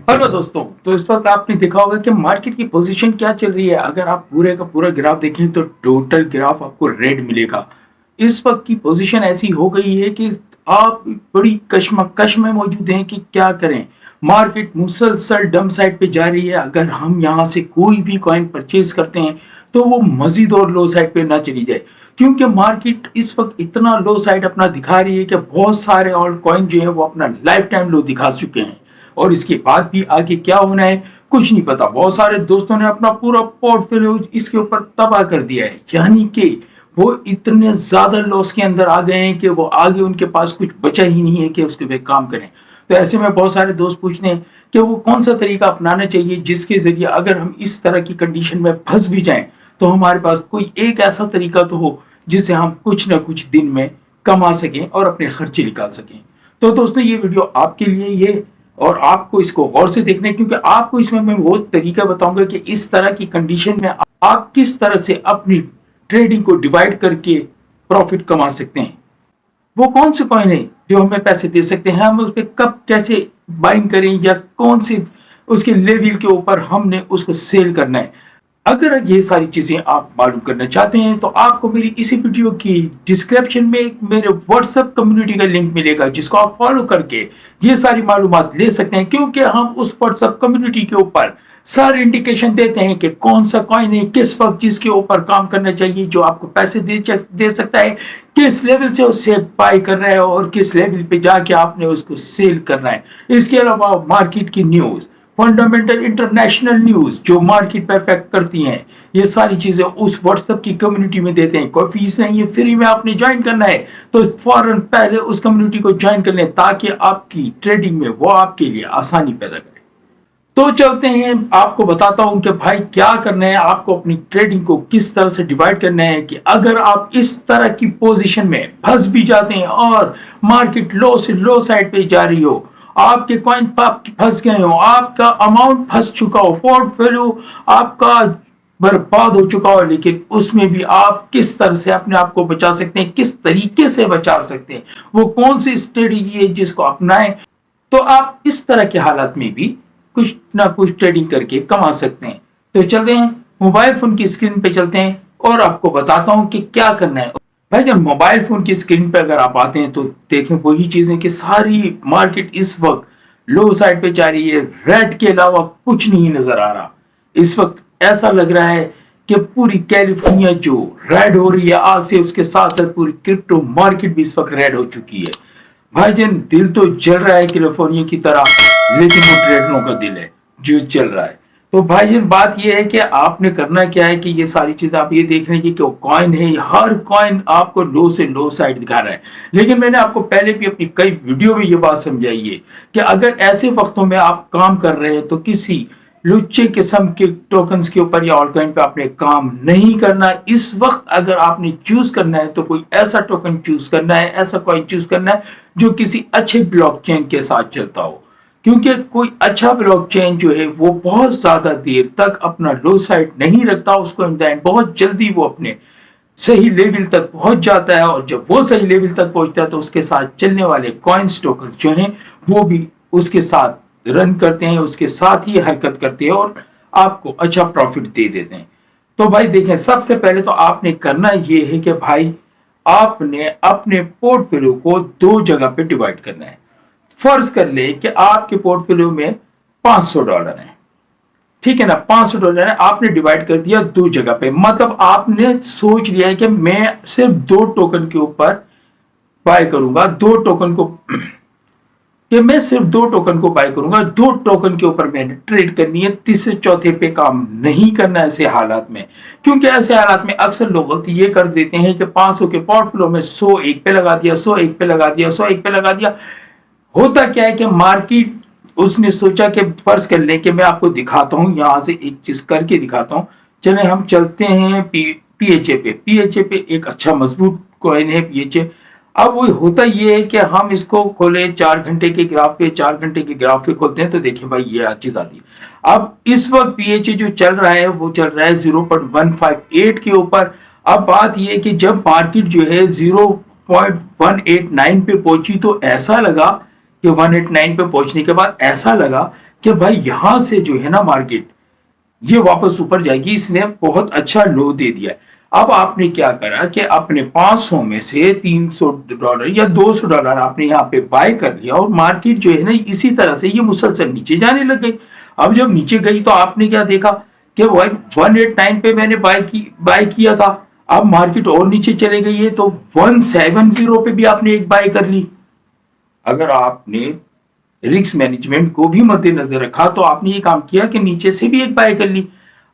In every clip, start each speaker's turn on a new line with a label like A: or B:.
A: Hello दोस्तों। तो इस वक्त आपने देखा होगा कि मार्केट की पोजीशन क्या चल रही है। अगर आप पूरे का पूरा ग्राफ देखें तो टोटल ग्राफ आपको रेड मिलेगा। इस वक्त की पोजीशन ऐसी हो गई है कि आप बड़ी कश्मकश में मौजूद हैं कि क्या करें। मार्केट मुसलसल डम साइड पे जा रही है। अगर हम यहाँ से कोई भी कॉइन परचेज करते हैं तो वो मजीद और लो साइड पे ना चली जाए, क्योंकि मार्केट इस वक्त इतना लो साइड अपना दिखा रही है कि बहुत सारे ऑल्ट कॉइन जो है वो अपना लाइफ टाइम लो दिखा चुके हैं और इसके बाद भी आगे क्या होना है कुछ नहीं पता। बहुत सारे दोस्तों ने अपना पूरा पोर्टफोलियो इसके ऊपर तबाह कर दिया है, यानी कि वो इतने ज्यादा लॉस के अंदर आ गए हैं कि वो आगे उनके पास कुछ बचा ही नहीं है कि उसके पे काम करें। तो ऐसे में बहुत सारे दोस्त पूछते हैं कि वो कौन सा तरीका अपनाना चाहिए जिसके जरिए अगर हम इस तरह की कंडीशन में फंस भी जाएं तो हमारे पास कोई एक ऐसा तरीका तो हो जिससे हम कुछ ना कुछ दिन में कमा सकें और अपने खर्चे निकाल सकें। तो दोस्तों ये वीडियो आपके लिए ये, और आपको इसको गौर से देखना है क्योंकि आपको इसमें मैं वो तरीका बताऊंगा कि इस तरह की कंडीशन में आप किस तरह से अपनी ट्रेडिंग को डिवाइड करके प्रॉफिट कमा सकते हैं। वो कौन से कॉइन है जो हमें पैसे दे सकते हैं, हम उस पर कब कैसे बाइंग करें या कौन से उसके लेवल के ऊपर हमने उसको सेल करना है। अगर ये सारी चीजें आप मालूम करना चाहते हैं तो आपको मेरी इसी वीडियो की डिस्क्रिप्शन में एक मेरे व्हाट्सएप कम्युनिटी का लिंक मिलेगा जिसको आप फॉलो करके ये सारी मालूमात ले सकते हैं, क्योंकि हम उस व्हाट्सएप कम्युनिटी के ऊपर सारे इंडिकेशन देते हैं कि कौन सा कॉइन है किस वक्त जिसके ऊपर काम करना चाहिए जो आपको पैसे दे सकता है, किस लेवल से उससे बाय करना है और किस लेवल पे जाके आपने उसको सेल करना है। इसके अलावा मार्केट की न्यूज, फंडामेंटल इंटरनेशनल न्यूज जो मार्केट पे इफेक्ट करती हैं, ये सारी चीजें उस व्हाट्सएप की कम्युनिटी में देते हैं। कोई फीस नहीं है, फ्री में आपने ज्वाइन करना है तो फौरन पहले उस कम्युनिटी को ज्वाइन कर लें ताकि आपकी ट्रेडिंग में वो आपके लिए आसानी पैदा करे। तो चलते हैं, आपको बताता हूं कि भाई क्या करना है, आपको अपनी ट्रेडिंग को किस तरह से डिवाइड करना है कि अगर आप इस तरह की पोजीशन में फंस भी जाते हैं और मार्केट लो से लो साइड पे जा रही हो, आपके कॉइन फंस गए हो, आपका अमाउंट फंस चुका हो, पोर्टफोलियो आपका बर्बाद हो चुका हो, लेकिन उसमें भी आप किस तरह से अपने आप को बचा सकते हैं, किस तरीके से बचा सकते हैं, वो कौन सी स्ट्रेटेजी है जिसको अपनाएं तो आप इस तरह के हालात में भी कुछ ना कुछ ट्रेडिंग करके कमा सकते हैं। तो चलते हैं, मोबाइल फोन की स्क्रीन पे चलते हैं और आपको बताता हूं कि क्या करना है। भाई जब मोबाइल फोन की स्क्रीन पे अगर आप आते हैं तो देखें वही चीजें कि सारी मार्केट इस वक्त लो साइड पे जा रही है, रेड के अलावा कुछ नहीं नजर आ रहा। इस वक्त ऐसा लग रहा है कि पूरी कैलिफोर्निया जो रेड हो रही है आग से, उसके साथ साथ पूरी क्रिप्टो मार्केट भी इस वक्त रेड हो चुकी है। भाईजान दिल तो जल रहा है कैलिफोर्निया की तरह, लेकिन वो ट्रेडरों का दिल है जो चल रहा है। तो भाईजान बात ये है कि आपने करना क्या है कि ये सारी चीज आप ये देख रहे हैं कि कॉइन है, हर कॉइन आपको लो से लो साइड दिखा रहा है। लेकिन मैंने आपको पहले भी अपनी कई वीडियो में ये बात समझाई है कि अगर ऐसे वक्तों में आप काम कर रहे हैं तो किसी लुच्चे किस्म के टोकन्स के ऊपर या ऑल्टकॉइन पे आपने काम नहीं करना। इस वक्त अगर आपने चूज करना है तो कोई ऐसा टोकन चूज करना है, ऐसा कॉइन चूज करना है जो किसी अच्छे ब्लॉकचेन के साथ चलता हो, क्योंकि कोई अच्छा ब्लॉकचेन जो है वो बहुत ज्यादा देर तक अपना लो साइड नहीं रखता, उसको इन द एंड बहुत जल्दी वो अपने सही लेवल तक पहुंच जाता है, और जब वो सही लेवल तक पहुंचता है तो उसके साथ चलने वाले कॉइन्स टोकन जो हैं वो भी उसके साथ रन करते हैं, उसके साथ ही हरकत करते हैं और आपको अच्छा प्रॉफिट दे देते हैं। तो भाई देखें, सबसे पहले तो आपने करना ये है कि भाई आपने अपने पोर्टफोलियो को दो जगह पे डिवाइड करना है। फर्ज कर ले कि आपके पोर्टफोलियो में $500 है, ठीक है ना, $500 है, आपने डिवाइड कर दिया दो जगह पे। मतलब आपने सोच लिया है कि मैं सिर्फ दो टोकन के ऊपर बाय करूंगा, दो टोकन को कि मैं सिर्फ दो टोकन को बाय करूंगा, दो टोकन के ऊपर मैंने ट्रेड करनी है, तीसरे चौथे पे काम नहीं करना ऐसे हालात में। क्योंकि ऐसे हालात में अक्सर लोग ये कर देते हैं कि 500 के पोर्टफोलियो में 100 एक पे लगा दिया, 100 एक पे लगा दिया, 100 एक पे लगा दिया। होता क्या है कि मार्केट उसने सोचा कि फर्ज कर ले कि मैं आपको दिखाता हूं, यहां से एक चीज करके दिखाता हूं। चले हम चलते हैं पीएचए पे। पीएचए पे एक अच्छा मजबूत कॉइन है पीएचए। अब वो होता ये है कि हम इसको खोले 4 घंटे के ग्राफ पे, 4 घंटे के ग्राफ पे खोलते हैं तो देखिए भाई ये चीज आती है। अब इस वक्त पीएचए जो चल रहा है वो चल रहा है 0.158 के ऊपर। अब बात ये है कि जब मार्केट जो है 0.189 पे पहुंची तो ऐसा लगा कि 189 पे पहुंचने के बाद ऐसा लगा کہ بھائی یہاں سے جو ہے نا مارکیٹ یہ واپس اوپر جائے گی، اس نے بہت اچھا لو دے دیا ہے۔ اب آپ نے کیا کرا کہ اپنے 500 میں سے $300 یا $200 آپ نے یہاں پہ بائی کر لیا، اور مارکیٹ جو ہے نا اسی طرح سے یہ مسلسل نیچے جانے لگ گئی۔ اب جب نیچے گئی تو آپ نے کیا دیکھا کہ 189 پہ میں نے بائی کیا تھا، اب مارکیٹ اور نیچے چلے گئی ہے تو 170 پہ بھی آپ نے ایک بائی کر لی۔ اگر آپ نے رسک مینجمنٹ کو بھی مد نظر رکھا تو آپ نے یہ کام کیا کہ نیچے سے بھی ایک بائی کر لی۔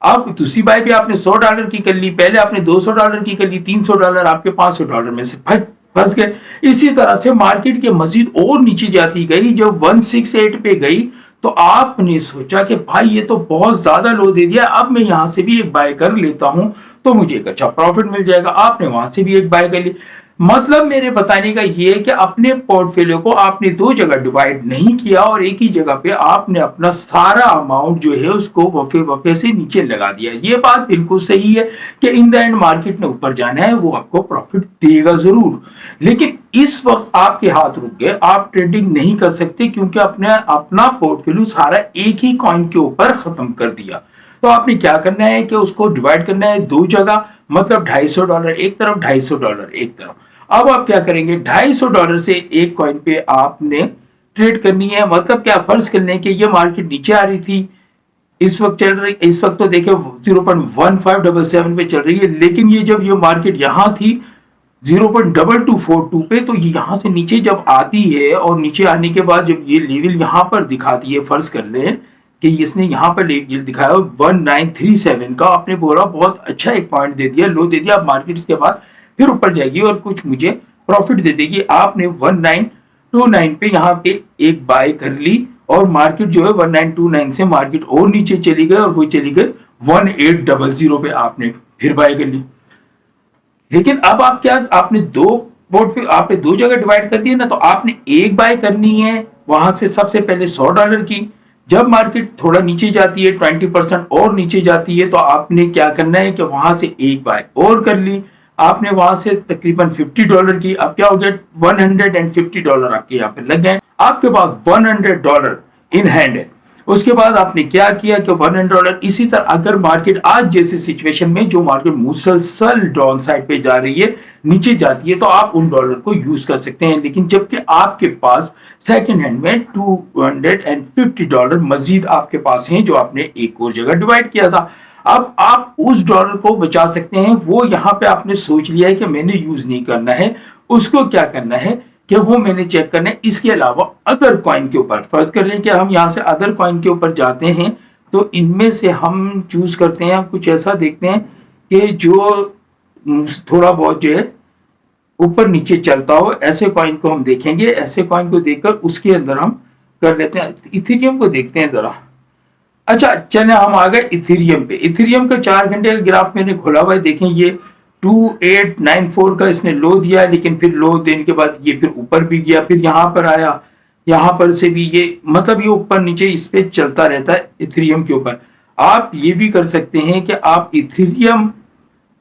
A: اب دوسری بائی بھی آپ نے $100 کی کر لی، پہلے آپ نے $200 کی کر لی، $300 آپ کے $500 میں سے پھنس گئے۔ اسی طرح سے مارکیٹ کے مزید اور نیچے جاتی گئی، جب 168 پہ گئی تو آپ نے سوچا کہ بھائی یہ تو بہت زیادہ لو دے دیا، اب میں یہاں سے بھی ایک بائی کر لیتا ہوں تو مجھے ایک اچھا پروفٹ مل جائے گا۔ آپ نے وہاں سے بھی ایک بائی کر لی۔ مطلب میرے بتانے کا یہ ہے کہ اپنے پورٹ فولیو کو آپ نے دو جگہ ڈیوائڈ نہیں کیا، اور ایک ہی جگہ پہ آپ نے اپنا سارا اماؤنٹ جو ہے اس کو وفے سے نیچے لگا دیا۔ یہ بات بالکل صحیح ہے کہ ان دا اینڈ مارکیٹ نے اوپر جانا ہے، وہ آپ کو پروفٹ دے گا ضرور، لیکن اس وقت آپ کے ہاتھ رک گئے، آپ ٹریڈنگ نہیں کر سکتے کیونکہ اپنا پورٹ فولیو سارا ایک ہی کوائن کے اوپر ختم کر دیا۔ تو آپ نے کیا کرنا ہے کہ اس کو ڈیوائڈ کرنا ہے دو جگہ، مطلب $250 ایک طرف، $250 ایک طرف۔ اب آپ کیا کریں گے، $250 سے ایک کوائن پہ آپ نے ٹریڈ کرنی ہے۔ مطلب کیا، فرض کر لیں کہ یہ مارکیٹ نیچے آ رہی تھی، اس وقت چل رہی، اس وقت تو دیکھیں 0.1577 پہ چل رہی ہے، لیکن یہ جب یہ مارکیٹ یہاں تھی 0.2242 پہ، تو یہاں سے نیچے جب آتی ہے اور نیچے آنے کے بعد جب یہ لیول یہاں پر دکھاتی ہے، فرض کر لیں کہ اس نے یہاں پر لیول دکھایا 1937 کا، آپ نے بولا بہت اچھا ایک پوائنٹ دے دیا، لو دے دیا، اب مارکیٹ اس کے بعد پھر اوپر جائے گی اور کچھ مجھے پروفٹ دے دے گی۔ آپ نے 1929 پہ یہاں پہ ایک بائی کر لی، اور مارکیٹ جو ہے 1929 سے مارکیٹ اور نیچے چلی گئی، اور وہ چلی گئی 1800 پہ آپ نے پھر بائی کر لی۔ لیکن اب آپ کیا، آپ نے دو جگہ ڈیوائڈ کر دی نا، تو آپ نے ایک بائی کرنی ہے وہاں سے سب سے پہلے $100 کی۔ جب مارکیٹ تھوڑا نیچے جاتی ہے 20% اور نیچے جاتی ہے تو آپ نے کیا کرنا ہے کہ وہاں سے ایک بائی اور کر لی، آپ نے وہاں سے تقریباً $50 کی۔ اب کیا ہو گیا، $150 آپ کے یہاں پہ لگ گئے، آپ کے پاس $100 ان ہینڈ ہے۔ اس کے بعد آپ نے کیا کیا کہ $100، اسی طرح اگر مارکیٹ آج جیسی سچویشن میں جو مارکیٹ مسلسل ڈاؤن سائڈ پہ جا رہی ہے، نیچے جاتی ہے، تو آپ ان ڈالر کو یوز کر سکتے ہیں، لیکن جبکہ آپ کے پاس سیکنڈ ہینڈ میں $250 مزید آپ کے پاس ہیں جو آپ نے ایک اور جگہ ڈیوائڈ کیا تھا۔ اب آپ اس ڈالر کو بچا سکتے ہیں، وہ یہاں پہ آپ نے سوچ لیا ہے کہ میں نے یوز نہیں کرنا ہے، اس کو کیا کرنا ہے کہ وہ میں نے چیک کرنا ہے۔ اس کے علاوہ ادر کوائن کے اوپر فرض کر لیں کہ ہم یہاں سے ادر کوائن کے اوپر جاتے ہیں، تو ان میں سے ہم چوز کرتے ہیں، کچھ ایسا دیکھتے ہیں کہ جو تھوڑا بہت جو ہے اوپر نیچے چلتا ہو، ایسے کوائن کو ہم دیکھیں گے۔ ایسے کوائن کو دیکھ کر اس کے اندر ہم کر لیتے ہیں، ایتھیریم کو دیکھتے ہیں ذرا۔ اچھا چلیں ہم آ گئے ایتھیریم پہ۔ ایتھیریم کا 4 گھنٹے کا گراف میں نے کھولا ہوا ہے، دیکھیں یہ 2894 کا اس نے لو دیا، لیکن پھر لو دینے کے بعد یہ پھر اوپر بھی گیا، پھر یہاں پر آیا، یہاں پر سے بھی یہ مطلب یہ اوپر نیچے اس پہ چلتا رہتا ہے ایتھیریم کے اوپر۔ آپ یہ بھی کر سکتے ہیں کہ آپ ایتھیریم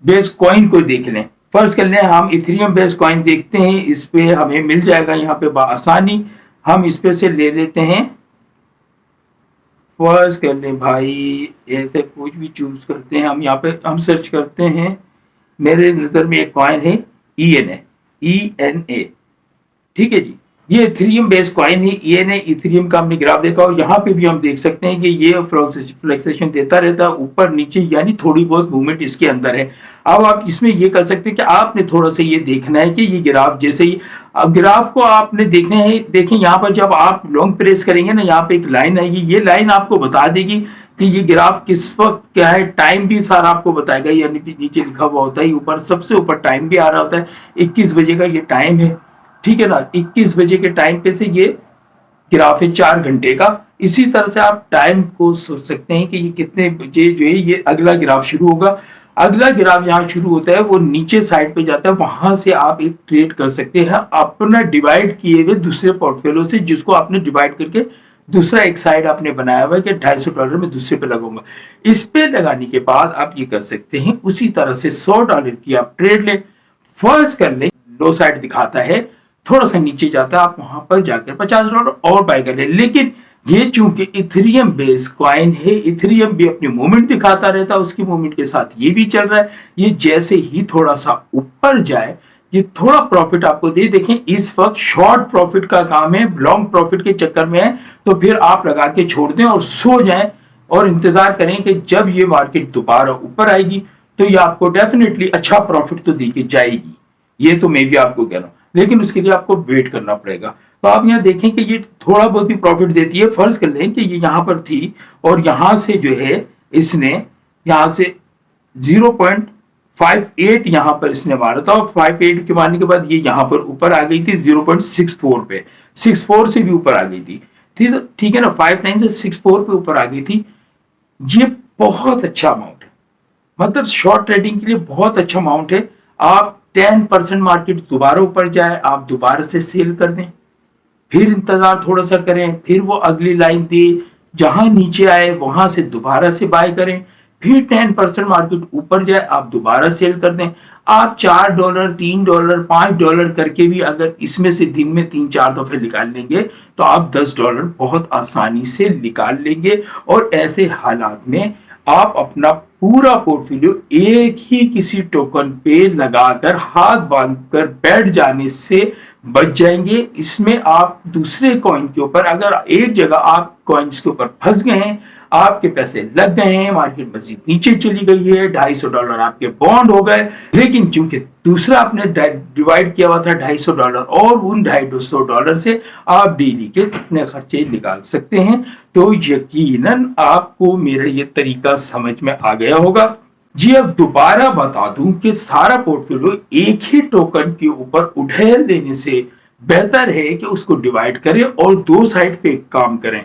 A: بیس کوائن کو دیکھ لیں، فرض کر لیں ہم ایتھیریم بیس کوائن دیکھتے ہیں، اس پہ ہمیں مل جائے گا یہاں پہ بآسانی، ہم اس پہ سے لے لیتے ہیں، فرض کر لیں بھائی ایسے کچھ بھی چوز کرتے ہیں، ہم یہاں پہ ہم سرچ کرتے ہیں، میرے نظر میں ایک کوائن ہے ENA، ٹھیک ہے جی، یہ ایتھیریم بیس کوائن ہے ENA، ایتھیریم کا ہم نے گراف دیکھا، اور یہاں پہ بھی ہم دیکھ سکتے ہیں کہ یہ فلکسیشن دیتا رہتا ہے اوپر نیچے، یعنی تھوڑی بہت موومنٹ اس کے اندر ہے۔ اب آپ اس میں یہ کر سکتے ہیں کہ آپ نے تھوڑا سا یہ دیکھنا ہے کہ یہ گراف جیسے ہی، اب گراف کو آپ نے دیکھنا ہے، دیکھیں یہاں پر جب آپ لانگ پریس کریں گے نا، یہاں پہ ایک لائن آئے گی، یہ لائن آپ کو بتا دے گی کہ یہ گراف کس وقت کیا ہے، ٹائم بھی سارا آپ کو بتائے گا، یعنی نیچے لکھا ہوا ہوتا ہے، اوپر سب سے اوپر ٹائم بھی آ رہا ہوتا ہے، 21 بجے کا یہ ٹائم ہے، ٹھیک ہے نا، 21 بجے کے ٹائم پہ سے یہ گراف ہے 4 گھنٹے کا۔ اسی طرح سے آپ ٹائم کو سوچ سکتے ہیں کہ یہ کتنے بجے جو ہے یہ اگلا گراف شروع ہوگا۔ اگلا گراف جہاں شروع ہوتا ہے وہ نیچے سائڈ پہ جاتا ہے، وہاں سے آپ ایک ٹریڈ کر سکتے ہیں اپنا ڈیوائڈ کیے ہوئے دوسرے پورٹ فولیو سے، جس کو آپ نے ڈیوائڈ کر کے دوسرا ایک سائڈ آپ نے بنایا ہوا ہے کہ $250 میں دوسرے پہ لگاؤں گا۔ اس پہ لگانے کے بعد آپ یہ کر سکتے ہیں، اسی طرح سے $100 کی آپ ٹریڈ لیں، فرض کر لیں لو سائڈ دکھاتا ہے، تھوڑا سا نیچے جاتا ہے، آپ وہاں پر جا کر $50 اور بائی کر لیں، لیکن ये चूंकि इथेरियम बेस्ड कॉइन है, इथेरियम भी अपनी मूवमेंट दिखाता रहता है, उसकी मूवमेंट के साथ ये भी चल रहा है। ये जैसे ही थोड़ा सा ऊपर जाए, ये थोड़ा प्रॉफिट आपको दे, देखें इस वक्त शॉर्ट प्रॉफिट का काम है, लॉन्ग प्रॉफिट के चक्कर में है, तो फिर आप लगा के छोड़ दें और सो जाएं और इंतजार करें कि जब ये मार्केट दोबारा ऊपर आएगी तो ये आपको डेफिनेटली अच्छा प्रॉफिट तो दी के जाएगी। ये तो मैं भी आपको कह रहा हूँ, लेकिन उसके लिए आपको वेट करना पड़ेगा। तो आप यहाँ देखें कि ये थोड़ा बहुत भी प्रॉफिट देती है। फर्ज कर लें कि ये यहाँ पर थी और यहाँ से जो है इसने यहाँ से 0.58 यहाँ पर इसने मारा था, और 58 के मारने के बाद ये यहाँ पर ऊपर आ गई थी 0.64 पे, 64 से भी ऊपर आ गई थी। ठीक है ना, 59 से 64 पे ऊपर आ गई थी। ये बहुत अच्छा अमाउंट है, मतलब शॉर्ट ट्रेडिंग के लिए बहुत अच्छा अमाउंट है। आप 10% मार्केट दोबारा ऊपर जाए, आप दोबारा से सेल कर दें, फिर इंतजार थोड़ा सा करें, फिर वो अगली लाइन दे, जहां नीचे आए वहां से दोबारा से बाय करें, फिर 10% मार्केट ऊपर जाए आप दोबारा सेल कर दें। आप $4, $3, $5 करके भी अगर इसमें से दिन में 3-4 दफे निकाल लेंगे तो आप $10 बहुत आसानी से निकाल लेंगे। और ऐसे हालात में आप अपना पूरा पोर्टफोलियो एक ही किसी टोकन पे लगाकर हाथ बांधकर बैठ जाने से बच जाएंगे। इसमें आप दूसरे कॉइन के ऊपर, अगर एक जगह आप कॉइन्स के ऊपर फंस गए हैं, आपके पैसे लग गए हैं, मार्केट मजीद नीचे चली गई है, $250 आपके बॉन्ड हो गए, लेकिन चूंकि दूसरा आपने डिवाइड किया हुआ था $250, और उन $250 से आप डेली के अपने खर्चे निकाल सकते हैं। तो यकीनन आपको मेरा ये तरीका समझ में आ गया होगा। जी अब दोबारा बता दूं कि सारा पोर्टफोलियो एक ही टोकन के ऊपर उड़ेल देने से बेहतर है कि उसको डिवाइड करें और दो साइड पे काम करें।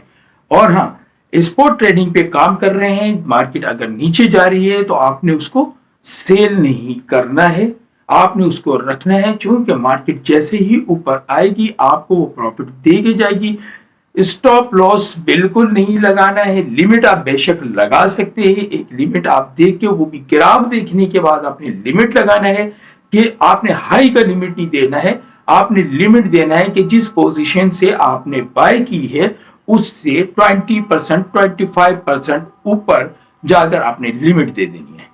A: और हाँ, स्पॉट ट्रेडिंग पे काम कर रहे हैं, मार्केट अगर नीचे जा रही है तो आपने उसको सेल नहीं करना है, आपने उसको रखना है, क्योंकि मार्केट जैसे ही ऊपर आएगी आपको वो प्रॉफिट दे के जाएगी। स्टॉप लॉस बिल्कुल नहीं लगाना है, लिमिट आप बेशक लगा सकते हैं, एक लिमिट आप देख के, वो भी ग्राफ देखने के बाद आपने लिमिट लगाना है कि आपने हाई का लिमिट नहीं देना है, आपने लिमिट देना है कि जिस पोजीशन से आपने बाय की है उससे 20% 25% ऊपर जाकर आपने लिमिट दे देनी है।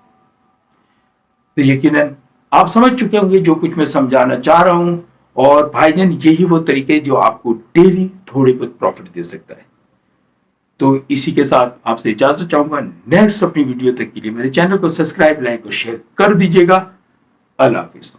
A: तो यकीनन आप समझ चुके होंगे जो कुछ मैं समझाना चाह रहा हूं, और भाईजान यही वो तरीके जो आपको डेली थोड़ी बहुत प्रॉफिट दे सकता है। तो इसी के साथ आपसे इजाजत चाहूंगा, नेक्स्ट अपनी वीडियो तक के लिए मेरे चैनल को सब्सक्राइब, लाइक और शेयर कर दीजिएगा। अल्लाह हाफिज।